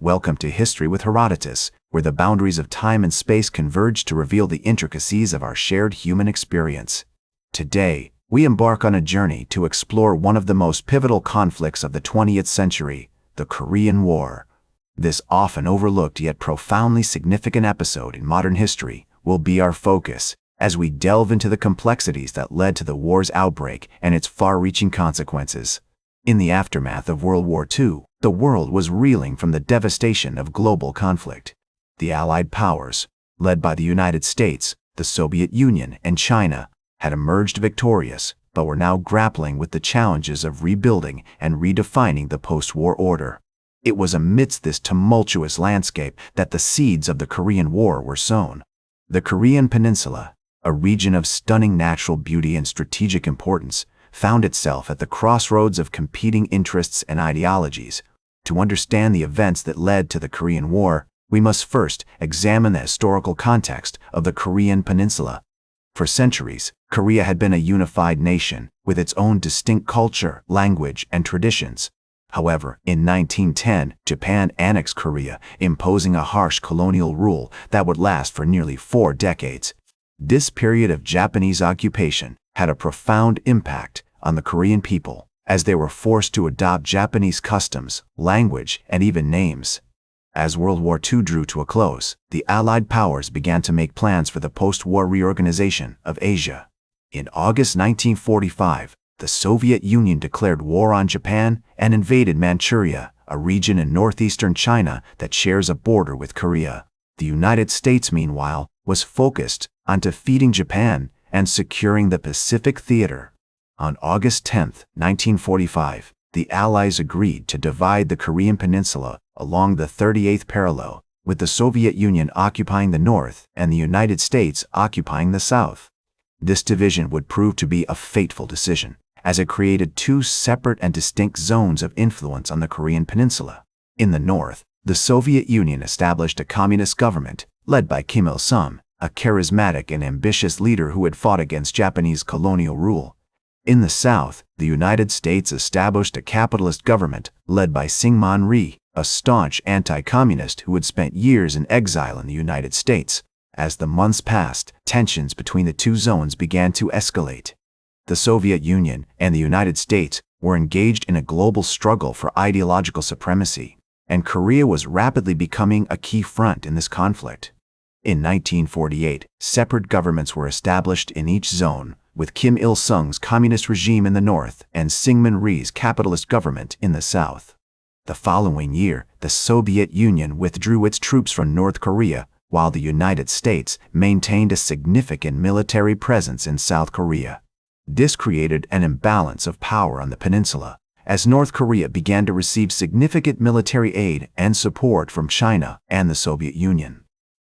Welcome to History with Herodotus, where the boundaries of time and space converge to reveal the intricacies of our shared human experience. Today, we embark on a journey to explore one of the most pivotal conflicts of the 20th century, the Korean War. This often overlooked yet profoundly significant episode in modern history will be our focus as we delve into the complexities that led to the war's outbreak and its far-reaching consequences. In the aftermath of World War II, the world was reeling from the devastation of global conflict. The Allied powers, led by the United States, the Soviet Union, and China, had emerged victorious, but were now grappling with the challenges of rebuilding and redefining the post-war order. It was amidst this tumultuous landscape that the seeds of the Korean War were sown. The Korean Peninsula, a region of stunning natural beauty and strategic importance, found itself at the crossroads of competing interests and ideologies. To understand the events that led to the Korean War, we must first examine the historical context of the Korean Peninsula. For centuries, Korea had been a unified nation with its own distinct culture, language, and traditions. However, in 1910, Japan annexed Korea, imposing a harsh colonial rule that would last for nearly 4 decades. This period of Japanese occupation had a profound impact on the Korean people, as they were forced to adopt Japanese customs, language, and even names. As World War II drew to a close, the Allied powers began to make plans for the post-war reorganization of Asia. In August 1945, the Soviet Union declared war on Japan and invaded Manchuria, a region in northeastern China that shares a border with Korea. The United States, meanwhile, was focused on defeating Japan and securing the Pacific Theater. On August 10, 1945, the Allies agreed to divide the Korean Peninsula along the 38th parallel, with the Soviet Union occupying the north and the United States occupying the south. This division would prove to be a fateful decision, as it created 2 separate and distinct zones of influence on the Korean Peninsula. In the north, the Soviet Union established a communist government led by Kim Il-sung, a charismatic and ambitious leader who had fought against Japanese colonial rule. In the south, the United States established a capitalist government led by Syngman Rhee, a staunch anti-communist who had spent years in exile in the United States. As the months passed, tensions between the 2 zones began to escalate. The Soviet Union and the United States were engaged in a global struggle for ideological supremacy, and Korea was rapidly becoming a key front in this conflict. In 1948, separate governments were established in each zone, with Kim Il-sung's communist regime in the north and Syngman Rhee's capitalist government in the south. The following year, the Soviet Union withdrew its troops from North Korea, while the United States maintained a significant military presence in South Korea. This created an imbalance of power on the peninsula, as North Korea began to receive significant military aid and support from China and the Soviet Union.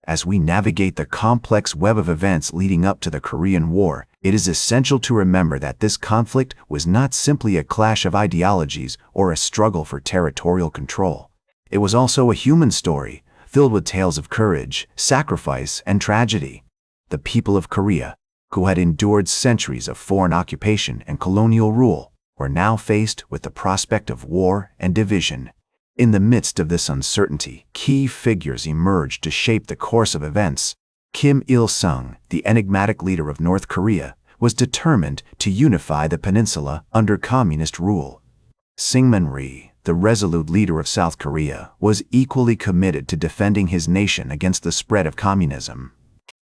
As we navigate the complex web of events leading up to the Korean War, it is essential to remember that this conflict was not simply a clash of ideologies or a struggle for territorial control. It was also a human story, filled with tales of courage, sacrifice, and tragedy. The people of Korea, who had endured centuries of foreign occupation and colonial rule, were now faced with the prospect of war and division. In the midst of this uncertainty, key figures emerged to shape the course of events. Kim Il-sung, the enigmatic leader of North Korea, was determined to unify the peninsula under communist rule. Syngman Rhee, the resolute leader of South Korea, was equally committed to defending his nation against the spread of communism.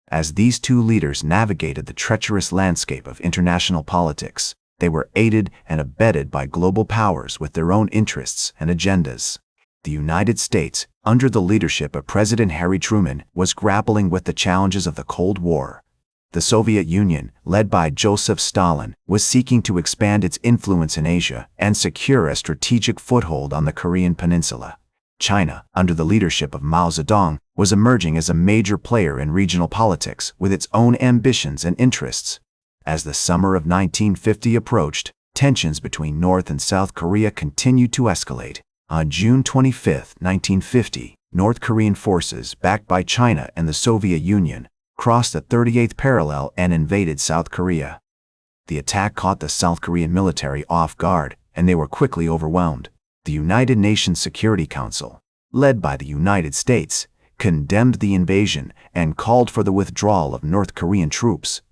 As these 2 leaders navigated the treacherous landscape of international politics, they were aided and abetted by global powers with their own interests and agendas. The United States, under the leadership of President Harry Truman, was grappling with the challenges of the Cold War. The Soviet Union, led by Joseph Stalin, was seeking to expand its influence in Asia and secure a strategic foothold on the Korean Peninsula. China, under the leadership of Mao Zedong, was emerging as a major player in regional politics with its own ambitions and interests. As the summer of 1950 approached, tensions between North and South Korea continued to escalate. On June 25, 1950, North Korean forces, backed by China and the Soviet Union, crossed the 38th parallel and invaded South Korea. The attack caught the South Korean military off guard, and they were quickly overwhelmed. The United Nations Security Council, led by the United States, condemned the invasion and called for the withdrawal of North Korean troops.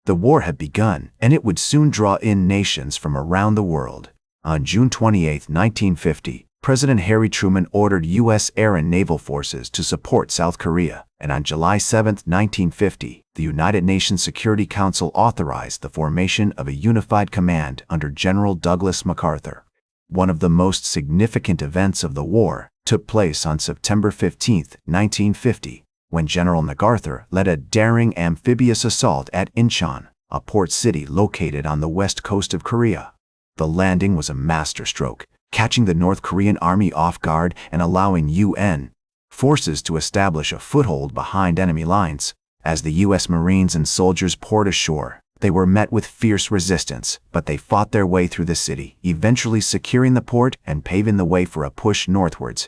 The war had begun, and it would soon draw in nations from around the world. On June 28, 1950, President Harry Truman ordered U.S. air and naval forces to support South Korea, and on July 7, 1950, the United Nations Security Council authorized the formation of a unified command under General Douglas MacArthur. One of the most significant events of the war took place on September 15, 1950, when General MacArthur led a daring amphibious assault at Incheon, a port city located on the west coast of Korea. The landing was a masterstroke, catching the North Korean army off guard and allowing UN forces to establish a foothold behind enemy lines. As the U.S. Marines and soldiers poured ashore, they were met with fierce resistance, but they fought their way through the city, eventually securing the port and paving the way for a push northwards.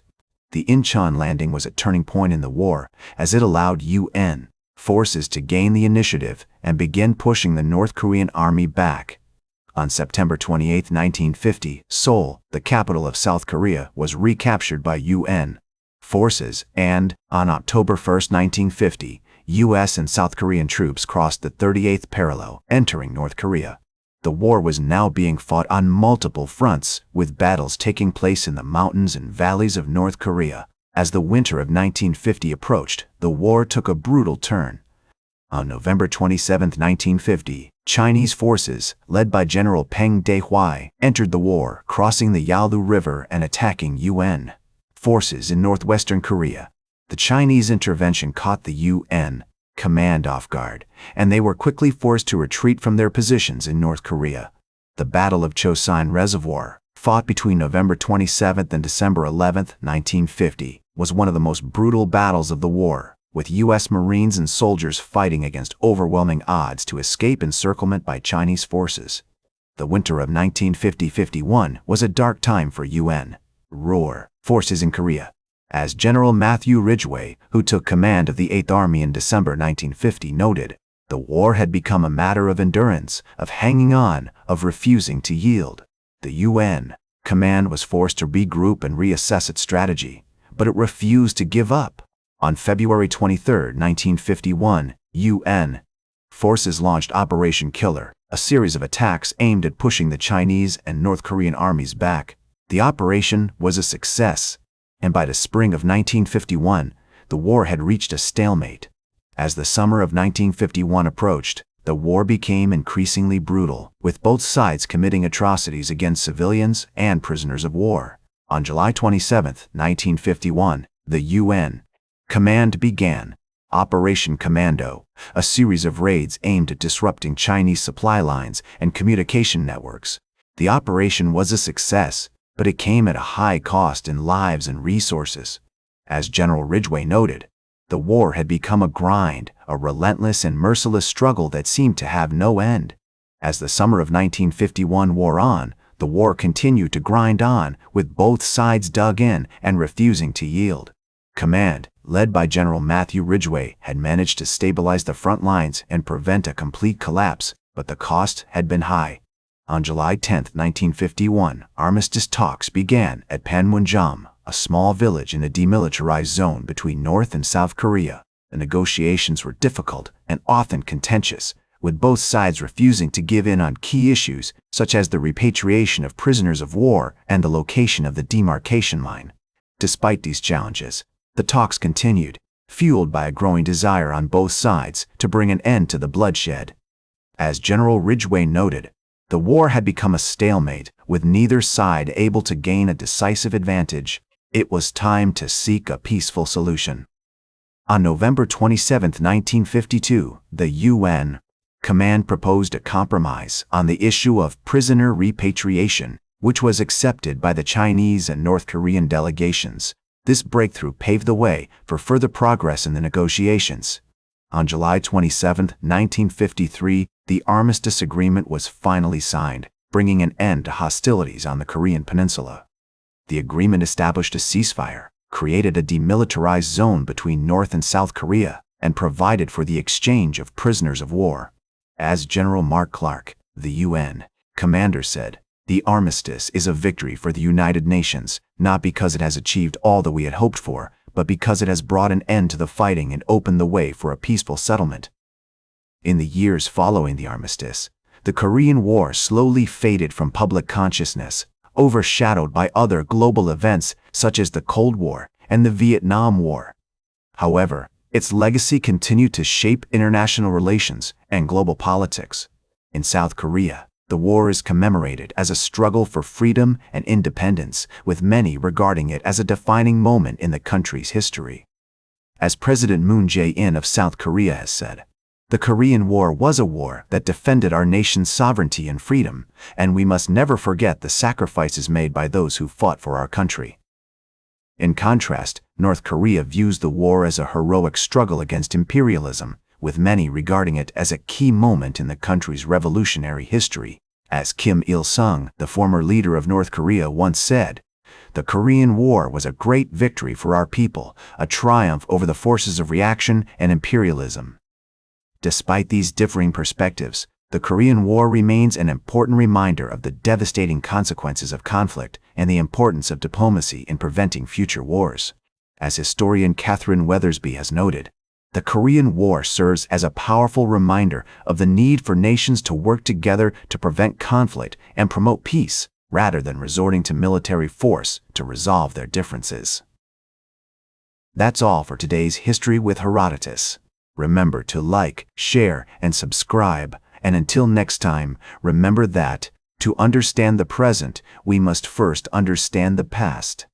The Incheon landing was a turning point in the war, as it allowed UN forces to gain the initiative and begin pushing the North Korean army back. On September 28, 1950, Seoul, the capital of South Korea, was recaptured by UN forces, and on October 1, 1950, U.S. and South Korean troops crossed the 38th parallel, entering North Korea. The war was now being fought on multiple fronts, with battles taking place in the mountains and valleys of North Korea. As the winter of 1950 approached, the war took a brutal turn. On November 27, 1950, Chinese forces, led by General Peng Dehuai, entered the war, crossing the Yalu River and attacking UN forces in northwestern Korea. The Chinese intervention caught the UN command off guard, and they were quickly forced to retreat from their positions in North Korea. The Battle of Chosin Reservoir, fought between November 27 and December 11, 1950, was one of the most brutal battles of the war, with U.S. Marines and soldiers fighting against overwhelming odds to escape encirclement by Chinese forces. The winter of 1950-51 was a dark time for UN forces in Korea. As General Matthew Ridgway, who took command of the 8th Army in December 1950, noted, the war had become a matter of endurance, of hanging on, of refusing to yield. The UN command was forced to regroup and reassess its strategy, but it refused to give up. On February 23, 1951, UN forces launched Operation Killer, a series of attacks aimed at pushing the Chinese and North Korean armies back. The operation was a success, and by the spring of 1951, the war had reached a stalemate. As the summer of 1951 approached, the war became increasingly brutal, with both sides committing atrocities against civilians and prisoners of war. On July 27, 1951, the UN command began Operation Commando, a series of raids aimed at disrupting Chinese supply lines and communication networks. The operation was a success, but it came at a high cost in lives and resources. As General Ridgway noted, the war had become a grind, a relentless and merciless struggle that seemed to have no end. As the summer of 1951 wore on, the war continued to grind on, with both sides dug in and refusing to yield. Command, led by General Matthew Ridgway, had managed to stabilize the front lines and prevent a complete collapse, but the cost had been high. On July 10, 1951, armistice talks began at Panmunjom, a small village in a demilitarized zone between North and South Korea. The negotiations were difficult and often contentious, with both sides refusing to give in on key issues such as the repatriation of prisoners of war and the location of the demarcation line. Despite these challenges, the talks continued, fueled by a growing desire on both sides to bring an end to the bloodshed. As General Ridgway noted, the war had become a stalemate, with neither side able to gain a decisive advantage. It was time to seek a peaceful solution. On November 27, 1952, the UN command proposed a compromise on the issue of prisoner repatriation, which was accepted by the Chinese and North Korean delegations. This breakthrough paved the way for further progress in the negotiations. On July 27, 1953, the Armistice Agreement was finally signed, bringing an end to hostilities on the Korean peninsula. The agreement established a ceasefire, created a demilitarized zone between North and South Korea, and provided for the exchange of prisoners of war. As General Mark Clark, the UN commander, said, The armistice is a victory for the United Nations, not because it has achieved all that we had hoped for, but because it has brought an end to the fighting and opened the way for a peaceful settlement. In the years following the armistice, the Korean War slowly faded from public consciousness, overshadowed by other global events such as the Cold War and the Vietnam War. However, its legacy continued to shape international relations and global politics. In South Korea, the war is commemorated as a struggle for freedom and independence, with many regarding it as a defining moment in the country's history. As President Moon Jae-in of South Korea has said, "The Korean War was a war that defended our nation's sovereignty and freedom, and we must never forget the sacrifices made by those who fought for our country." In contrast, North Korea views the war as a heroic struggle against imperialism, with many regarding it as a key moment in the country's revolutionary history. As Kim Il-sung, the former leader of North Korea, once said, "The Korean War was a great victory for our people, a triumph over the forces of reaction and imperialism." Despite these differing perspectives, the Korean War remains an important reminder of the devastating consequences of conflict and the importance of diplomacy in preventing future wars. As historian Catherine Weathersby has noted, the Korean War serves as a powerful reminder of the need for nations to work together to prevent conflict and promote peace, rather than resorting to military force to resolve their differences. That's all for today's History with Herodotus. Remember to like, share, and subscribe. And until next time, remember that, to understand the present, we must first understand the past.